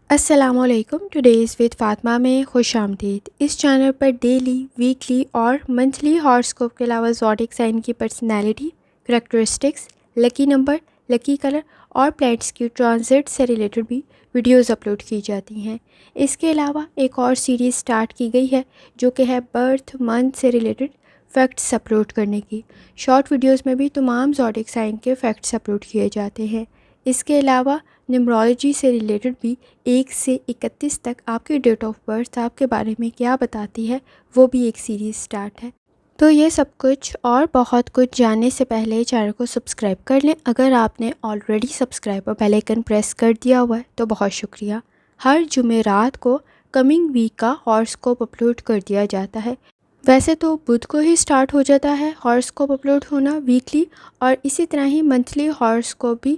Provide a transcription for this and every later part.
السلام علیکم. Today's with Fatima میں خوش آمدید. اس چینل پر ڈیلی، ویکلی اور منتھلی ہاراسکوپ کے علاوہ زوڈیک سائن کی پرسنالٹی، کریکٹرسٹکس، لکی نمبر، لکی کلر اور پلانٹس کی ٹرانزٹ سے ریلیٹڈ بھی ویڈیوز اپلوڈ کی جاتی ہیں. اس کے علاوہ ایک اور سیریز سٹارٹ کی گئی ہے جو کہ ہے برتھ منتھ سے ریلیٹڈ فیکٹس اپلوڈ کرنے کی. شارٹ ویڈیوز میں بھی تمام زوڈیک سائن کے فیکٹس اپلوڈ کیے جاتے ہیں. اس کے علاوہ نیمرولوجی سے ریلیٹڈ بھی 1 سے 31 تک آپ کی ڈیٹ آف برتھ آپ کے بارے میں کیا بتاتی ہے، وہ بھی ایک سیریز سٹارٹ ہے. تو یہ سب کچھ اور بہت کچھ جاننے سے پہلے چینل کو سبسکرائب کر لیں. اگر آپ نے آلریڈی سبسکرائب اور بیل آئکن پریس کر دیا ہوا ہے تو بہت شکریہ. ہر جمعرات کو کمنگ ویک کا ہاراسکوپ اپلوڈ کر دیا جاتا ہے. ویسے تو بدھ کو ہی سٹارٹ ہو جاتا ہے ہاراسکوپ اپلوڈ ہونا ویکلی، اور اسی طرح ہی منتھلی ہاراسکوپ بھی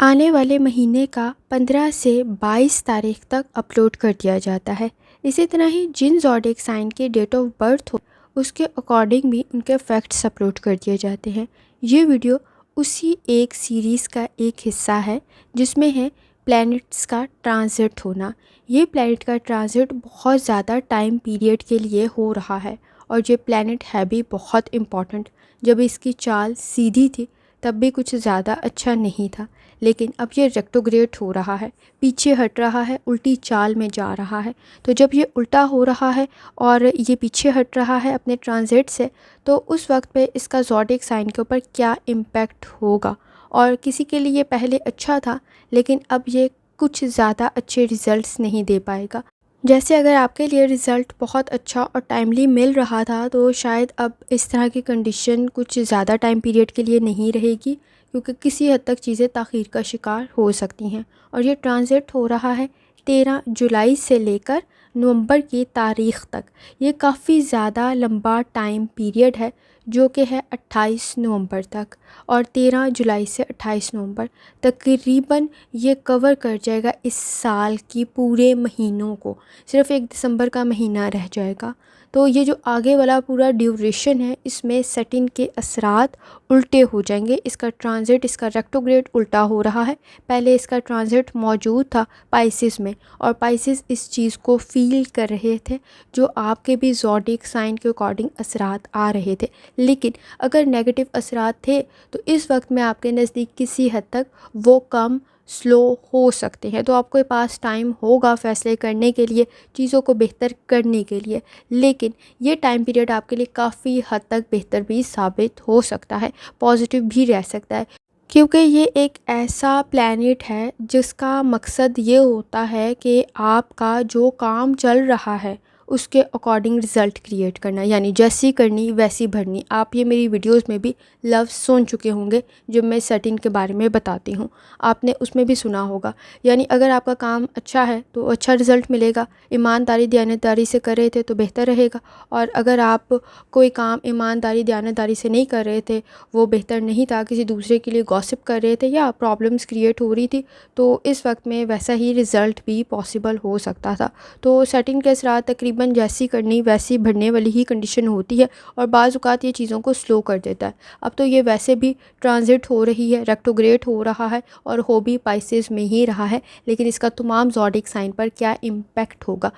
آنے والے مہینے کا 15 سے 22 تاریخ تک اپلوڈ کر دیا جاتا ہے. اسی طرح ہی جن زوڈیک سائن کی ڈیٹ آف برتھ ہو اس کے اکارڈنگ بھی ان کے فیکٹس اپلوڈ کر دیے جاتے ہیں. یہ ویڈیو اسی ایک سیریز کا ایک حصہ ہے جس میں ہے پلینٹس کا ٹرانزٹ ہونا. یہ پلینٹ کا ٹرانزٹ بہت زیادہ ٹائم پیریڈ کے لیے ہو رہا ہے، اور یہ پلینٹ ہے بھی بہت امپورٹنٹ. جب اس کی چال سیدھی تھی تب بھی کچھ زیادہ اچھا نہیں تھا، لیکن اب یہ ریکٹوگریٹ ہو رہا ہے، پیچھے ہٹ رہا ہے، الٹی چال میں جا رہا ہے. تو جب یہ الٹا ہو رہا ہے اور یہ پیچھے ہٹ رہا ہے اپنے ٹرانزٹ سے، تو اس وقت پہ اس کا زوڈیک سائن کے اوپر کیا امپیکٹ ہوگا. اور کسی کے لیے پہلے اچھا تھا لیکن اب یہ کچھ زیادہ اچھے ریزلٹس نہیں دے پائے گا. جیسے اگر آپ کے لیے رزلٹ بہت اچھا اور ٹائملی مل رہا تھا تو شاید اب اس طرح کی کنڈیشن کچھ زیادہ ٹائم پیریڈ کے لیے نہیں رہے گی، کیونکہ کسی حد تک چیزیں تاخیر کا شکار ہو سکتی ہیں. اور یہ ٹرانزٹ ہو رہا ہے 13 جولائی سے لے کر نومبر کی تاریخ تک. یہ کافی زیادہ لمبا ٹائم پیریڈ ہے جو کہ ہے 28 نومبر تک، اور 13 جولائی سے 28 نومبر تقریباً یہ کور کر جائے گا اس سال کی پورے مہینوں کو. صرف 1 دسمبر کا مہینہ رہ جائے گا. تو یہ جو آگے والا پورا ڈیوریشن ہے اس میں سیٹن کے اثرات الٹے ہو جائیں گے. اس کا ٹرانزٹ، اس کا ریکٹوگریڈ الٹا ہو رہا ہے. پہلے اس کا ٹرانزٹ موجود تھا پائسس میں، اور پائسس اس چیز کو فیل کر رہے تھے جو آپ کے بھی زوڈیک سائن کے اکارڈنگ اثرات آ رہے تھے. لیکن اگر نیگیٹو اثرات تھے تو اس وقت میں آپ کے نزدیک کسی حد تک وہ کم سلو ہو سکتے ہیں. تو آپ کے پاس ٹائم ہوگا فیصلے کرنے کے لیے، چیزوں کو بہتر کرنے کے لیے. لیکن یہ ٹائم پیریڈ آپ کے لیے کافی حد تک بہتر بھی ثابت ہو سکتا ہے، پازیٹیو بھی رہ سکتا ہے، کیونکہ یہ ایک ایسا پلینٹ ہے جس کا مقصد یہ ہوتا ہے کہ آپ کا جو کام چل رہا ہے اس کے اکارڈنگ رزلٹ کریٹ کرنا، یعنی جیسی کرنی ویسی بھرنی. آپ یہ میری ویڈیوز میں بھی لفظ سن چکے ہوں گے جب میں سیٹن کے بارے میں بتاتی ہوں، آپ نے اس میں بھی سنا ہوگا. یعنی اگر آپ کا کام اچھا ہے تو اچھا رزلٹ ملے گا، ایمانداری دیانتداری سے کر رہے تھے تو بہتر رہے گا. اور اگر آپ کوئی کام ایمانداری دیانتداری سے نہیں کر رہے تھے، وہ بہتر نہیں تھا، کسی دوسرے کے لیے گوسپ کر رہے تھے یا پرابلمس کریٹ ہو رہی تھی، تو اس وقت میں ویسا ہی رزلٹ بھی پاسبل ہو سکتا تھا. تو سیٹنگ کے اثرات تقریباً جیسی کرنی ویسی بھرنے والی ہی کنڈیشن ہوتی ہے، اور بعض اوقات یہ چیزوں کو سلو کر دیتا ہے. اب تو یہ ویسے بھی ٹرانزٹ ہو رہی ہے، ریکٹوگریٹ ہو رہا ہے، اور ہو بھی پائسس میں ہی رہا ہے. لیکن اس کا تمام زوڈیک سائن پر کیا امپیکٹ ہوگا،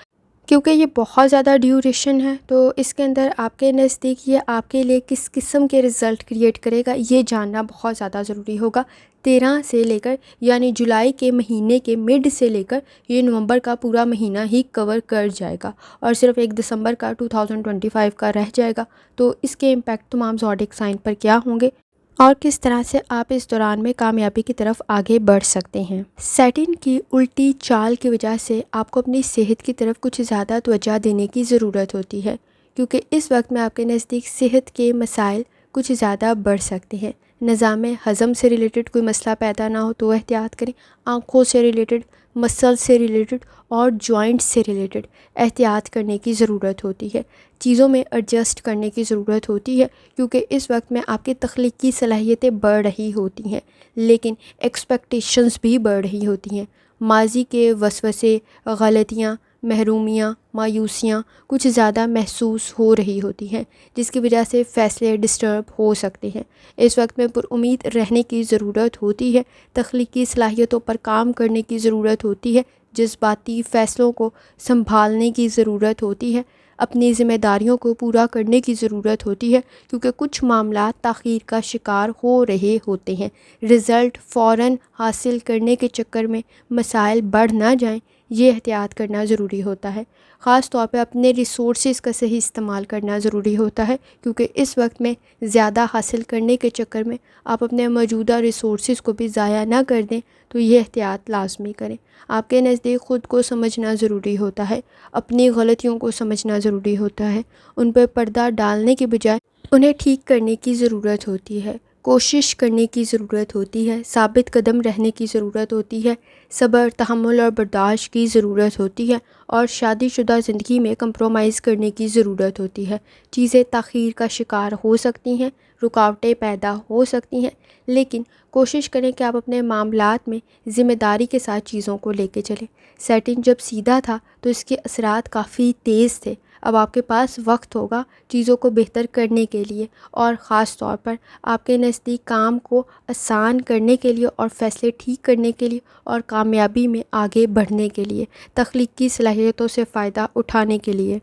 کیونکہ یہ بہت زیادہ ڈیوریشن ہے، تو اس کے اندر آپ کے نزدیک یہ آپ کے لیے کس قسم کے رزلٹ کریٹ کرے گا یہ جاننا بہت زیادہ ضروری ہوگا. 13 سے لے کر، یعنی جولائی کے مہینے کے مڈ سے لے کر یہ نومبر کا پورا مہینہ ہی کور کر جائے گا، اور صرف 1 دسمبر کا 2025 کا رہ جائے گا. تو اس کے امپیکٹ تمام زوڈیک سائن پر کیا ہوں گے اور کس طرح سے آپ اس دوران میں کامیابی کی طرف آگے بڑھ سکتے ہیں. سیٹن کی الٹی چال کی وجہ سے آپ کو اپنی صحت کی طرف کچھ زیادہ توجہ دینے کی ضرورت ہوتی ہے، کیونکہ اس وقت میں آپ کے نزدیک صحت کے مسائل کچھ زیادہ بڑھ سکتے ہیں. نظام ہضم سے ریلیٹڈ کوئی مسئلہ پیدا نہ ہو تو احتیاط کریں. آنکھوں سے ریلیٹڈ، مسل سے ریلیٹڈ اور جوائنٹ سے ریلیٹڈ احتیاط کرنے کی ضرورت ہوتی ہے. چیزوں میں ایڈجسٹ کرنے کی ضرورت ہوتی ہے، کیونکہ اس وقت میں آپ کی تخلیقی صلاحیتیں بڑھ رہی ہوتی ہیں لیکن ایکسپیکٹیشنز بھی بڑھ رہی ہوتی ہیں. ماضی کے وسوسے، غلطیاں، محرومیاں، مایوسیاں کچھ زیادہ محسوس ہو رہی ہوتی ہیں، جس کی وجہ سے فیصلے ڈسٹرب ہو سکتے ہیں. اس وقت میں پر امید رہنے کی ضرورت ہوتی ہے، تخلیقی صلاحیتوں پر کام کرنے کی ضرورت ہوتی ہے، جذباتی فیصلوں کو سنبھالنے کی ضرورت ہوتی ہے، اپنی ذمہ داریوں کو پورا کرنے کی ضرورت ہوتی ہے، کیونکہ کچھ معاملات تاخیر کا شکار ہو رہے ہوتے ہیں۔ رزلٹ فوراً حاصل کرنے کے چکر میں مسائل بڑھ نہ جائیں، یہ احتیاط کرنا ضروری ہوتا ہے۔ خاص طور پہ اپنے ریسورسز کا صحیح استعمال کرنا ضروری ہوتا ہے، کیونکہ اس وقت میں زیادہ حاصل کرنے کے چکر میں آپ اپنے موجودہ ریسورسز کو بھی ضائع نہ کر دیں، تو یہ احتیاط لازمی کریں۔ آپ کے نزدیک خود کو سمجھنا ضروری ہوتا ہے، اپنی غلطیوں کو سمجھنا ضروری ہوتا ہے، ان پہ پردہ ڈالنے کے بجائے انہیں ٹھیک کرنے کی ضرورت ہوتی ہے، کوشش کرنے کی ضرورت ہوتی ہے، ثابت قدم رہنے کی ضرورت ہوتی ہے، صبر، تحمل اور برداشت کی ضرورت ہوتی ہے، اور شادی شدہ زندگی میں کمپرومائز کرنے کی ضرورت ہوتی ہے۔ چیزیں تاخیر کا شکار ہو سکتی ہیں، رکاوٹیں پیدا ہو سکتی ہیں، لیکن کوشش کریں کہ آپ اپنے معاملات میں ذمہ داری کے ساتھ چیزوں کو لے کے چلیں۔ سیٹنگ جب سیدھا تھا تو اس کے اثرات کافی تیز تھے۔ اب آپ کے پاس وقت ہوگا چیزوں کو بہتر کرنے کے لیے، اور خاص طور پر آپ کے نزدیک کام کو آسان کرنے کے لیے اور فیصلے ٹھیک کرنے کے لیے اور کامیابی میں آگے بڑھنے کے لیے، تخلیقی صلاحیتوں سے فائدہ اٹھانے کے لیے۔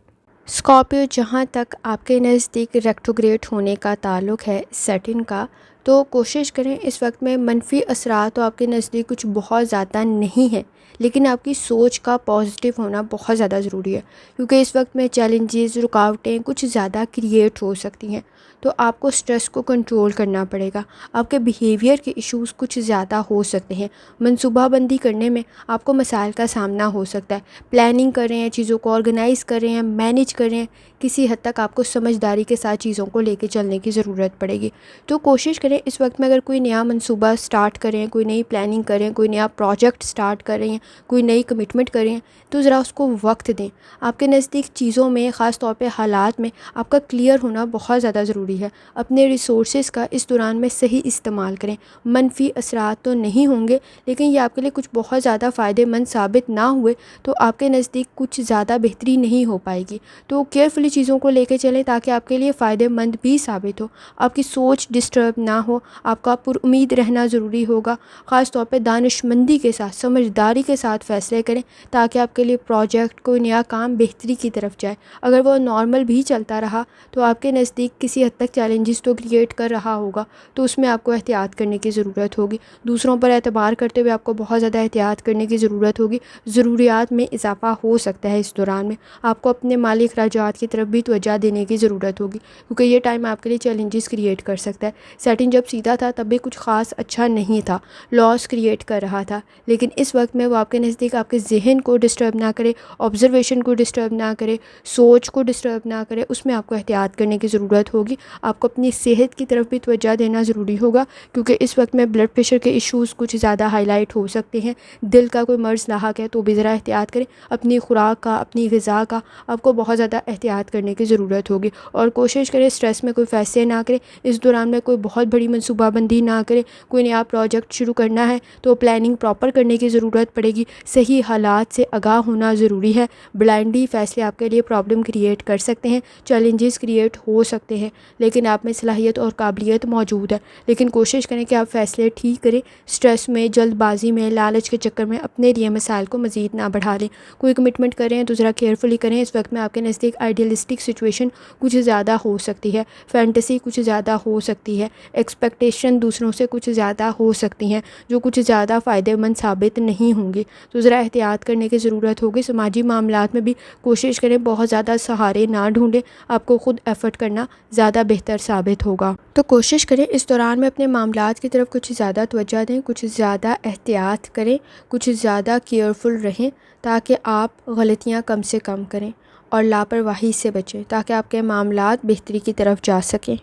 اسکارپیو، جہاں تک آپ کے نزدیک ریٹروگریڈ ہونے کا تعلق ہے سیٹن کا، تو کوشش کریں اس وقت میں منفی اثرات تو آپ کے نزدیک کچھ بہت زیادہ نہیں ہیں، لیکن آپ کی سوچ کا پازیٹیو ہونا بہت زیادہ ضروری ہے، کیونکہ اس وقت میں چیلنجز، رکاوٹیں کچھ زیادہ کریٹ ہو سکتی ہیں، تو آپ کو سٹریس کو کنٹرول کرنا پڑے گا۔ آپ کے بیہیویئر کے ایشوز کچھ زیادہ ہو سکتے ہیں، منصوبہ بندی کرنے میں آپ کو مسائل کا سامنا ہو سکتا ہے، پلاننگ کر رہے ہیں، چیزوں کو آرگنائز کر رہے ہیں، مینیج کر رہے ہیں، کسی حد تک آپ کو سمجھداری کے ساتھ چیزوں کو لے کے چلنے کی ضرورت پڑے گی۔ تو کوشش کریں اس وقت میں اگر کوئی نیا منصوبہ سٹارٹ کریں، کوئی نئی پلاننگ کریں، کوئی نیا پروجیکٹ سٹارٹ کر رہے ہیں، کوئی نئی کمٹمنٹ کریں ہیں، تو ذرا اس کو وقت دیں۔ آپ کے نزدیک چیزوں میں، خاص طور پہ حالات میں آپ کا کلیئر ہونا بہت زیادہ ضروری ہے۔ اپنے ریسورسز کا اس دوران میں صحیح استعمال کریں۔ منفی اثرات تو نہیں ہوں گے، لیکن یہ آپ کے لیے کچھ بہت زیادہ فائدہ مند ثابت نہ ہوئے تو آپ کے نزدیک کچھ زیادہ بہتری نہیں ہو پائے گی۔ تو کیئرفلی چیزوں کو لے کے چلیں تاکہ آپ کے لیے فائدہ مند بھی ثابت ہو، آپ کی سوچ ڈسٹرب نہ ہو۔ آپ کا پر امید رہنا ضروری ہوگا، خاص طور پہ دانش مندی کے ساتھ، سمجھداری کے ساتھ فیصلے کریں تاکہ آپ کے لیے پروجیکٹ، کوئی نیا کام بہتری کی طرف جائے۔ اگر وہ نارمل بھی چلتا رہا تو آپ کے نزدیک کسی حد تک چیلنجز تو کریٹ کر رہا ہوگا، تو اس میں آپ کو احتیاط کرنے کی ضرورت ہوگی۔ دوسروں پر اعتبار کرتے ہوئے آپ کو بہت زیادہ احتیاط کرنے کی ضرورت ہوگی۔ ضروریات میں اضافہ ہو سکتا ہے اس دوران میں، آپ کو اپنے مالی اخراجات کی طرف بھی توجہ دینے کی ضرورت ہوگی، کیونکہ یہ ٹائم آپ کے لیے چیلنجز کریٹ کر سکتا ہے۔ سیٹنگ جب سیدھا تھا تب بھی کچھ خاص اچھا نہیں تھا، لاس کریٹ کر رہا تھا، لیکن اس وقت میں وہ آپ کے نزدیک آپ کے ذہن کو ڈسٹرب نہ کرے، آبزرویشن کو ڈسٹرب نہ کرے، سوچ کو ڈسٹرب نہ کرے، اس میں آپ کو احتیاط کرنے کی ضرورت ہوگی۔ آپ کو اپنی صحت کی طرف بھی توجہ دینا ضروری ہوگا، کیونکہ اس وقت میں بلڈ پریشر کے ایشوز کچھ زیادہ ہائی لائٹ ہو سکتے ہیں۔ دل کا کوئی مرض لاحق ہے تو بھی ذرا احتیاط کریں۔ اپنی خوراک کا، اپنی غذا کا آپ کو بہت زیادہ احتیاط کرنے کی ضرورت ہوگی، اور کوشش کریں اسٹریس میں کوئی فیصلے نہ کریں، اس دوران میں کوئی بہت بڑی منصوبہ بندی نہ کریں۔ کوئی نیا پروجیکٹ شروع کرنا ہے تو پلاننگ پراپر کرنے کی ضرورت پڑے گی، صحیح حالات سے آگاہ ہونا ضروری ہے۔ بلائنڈلی فیصلے آپ کے لیے پرابلم کریٹ کر سکتے ہیں، چیلنجز کریٹ ہو سکتے ہیں، لیکن آپ میں صلاحیت اور قابلیت موجود ہے۔ لیکن کوشش کریں کہ آپ فیصلے ٹھیک کریں، اسٹریس میں، جلد بازی میں، لالچ کے چکر میں اپنے لیے مسائل کو مزید نہ بڑھا لیں۔ کوئی کمٹمنٹ کریں تو ذرا کیئرفلی کریں۔ اس وقت میں آپ کے نزدیک آئیڈیلسٹک سچویشن کچھ زیادہ ہو سکتی ہے، فینٹیسی کچھ زیادہ ہو سکتی ہے، ایکسپیکٹیشن دوسروں سے کچھ زیادہ ہو سکتی ہیں جو کچھ زیادہ فائدہ مند ثابت نہیں ہوں گی، تو ذرا احتیاط کرنے کی ضرورت ہوگی۔ سماجی معاملات میں بھی کوشش کریں بہت زیادہ سہارے نہ ڈھونڈیں، آپ کو خود ایفرٹ کرنا زیادہ بہتر ثابت ہوگا۔ تو کوشش کریں اس دوران میں اپنے معاملات کی طرف کچھ زیادہ توجہ دیں، کچھ زیادہ احتیاط کریں، کچھ زیادہ کیئرفل رہیں تاکہ آپ غلطیاں کم سے کم کریں اور لاپرواہی سے بچیں تاکہ آپ کے معاملات بہتری کی طرف جا سکیں۔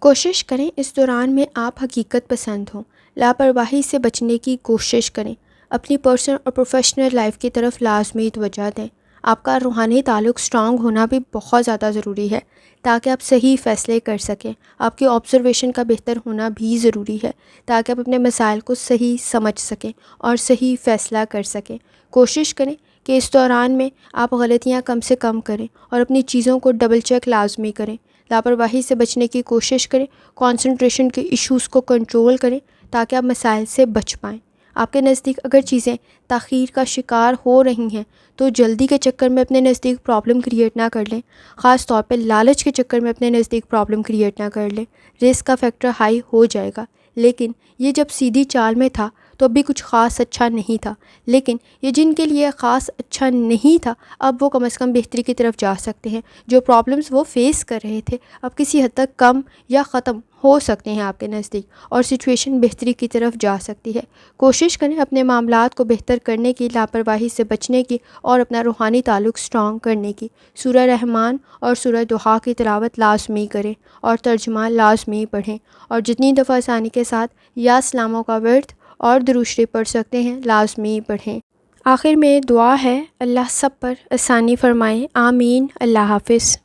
کوشش کریں اس دوران میں آپ حقیقت پسند ہوں، لاپرواہی سے بچنے کی کوشش کریں، اپنی پرسنل اور پروفیشنل لائف کی طرف لازمی توجہ دیں۔ آپ کا روحانی تعلق سٹرانگ ہونا بھی بہت زیادہ ضروری ہے تاکہ آپ صحیح فیصلے کر سکیں۔ آپ کی آبزرویشن کا بہتر ہونا بھی ضروری ہے تاکہ آپ اپنے مسائل کو صحیح سمجھ سکیں اور صحیح فیصلہ کر سکیں۔ کوشش کریں کہ اس دوران میں آپ غلطیاں کم سے کم کریں اور اپنی چیزوں کو ڈبل چیک لازمی کریں۔ لاپرواہی سے بچنے کی کوشش کریں، کنسنٹریشن کے ایشوز کو کنٹرول کریں تاکہ آپ مسائل سے بچ پائیں۔ آپ کے نزدیک اگر چیزیں تاخیر کا شکار ہو رہی ہیں تو جلدی کے چکر میں اپنے نزدیک پرابلم کریٹ نہ کر لیں، خاص طور پہ لالچ کے چکر میں اپنے نزدیک پرابلم کریٹ نہ کر لیں، رسک کا فیکٹر ہائی ہو جائے گا۔ لیکن یہ جب سیدھی چال میں تھا تو اب بھی کچھ خاص اچھا نہیں تھا، لیکن یہ جن کے لیے خاص اچھا نہیں تھا اب وہ کم از کم بہتری کی طرف جا سکتے ہیں۔ جو پرابلمز وہ فیس کر رہے تھے اب کسی حد تک کم یا ختم ہو سکتے ہیں آپ کے نزدیک، اور سچویشن بہتری کی طرف جا سکتی ہے۔ کوشش کریں اپنے معاملات کو بہتر کرنے کی، لاپرواہی سے بچنے کی اور اپنا روحانی تعلق سٹرونگ کرنے کی۔ سورہ رحمان اور سورہ دحا کی تلاوت لازمی کریں اور ترجمہ لازمی پڑھیں، اور جتنی دفعہ آسانی کے ساتھ یا سلاموں کا ورد اور درود شریف پڑھ سکتے ہیں لازمی پڑھیں۔ آخر میں دعا ہے، اللہ سب پر آسانی فرمائے، آمین۔ اللہ حافظ۔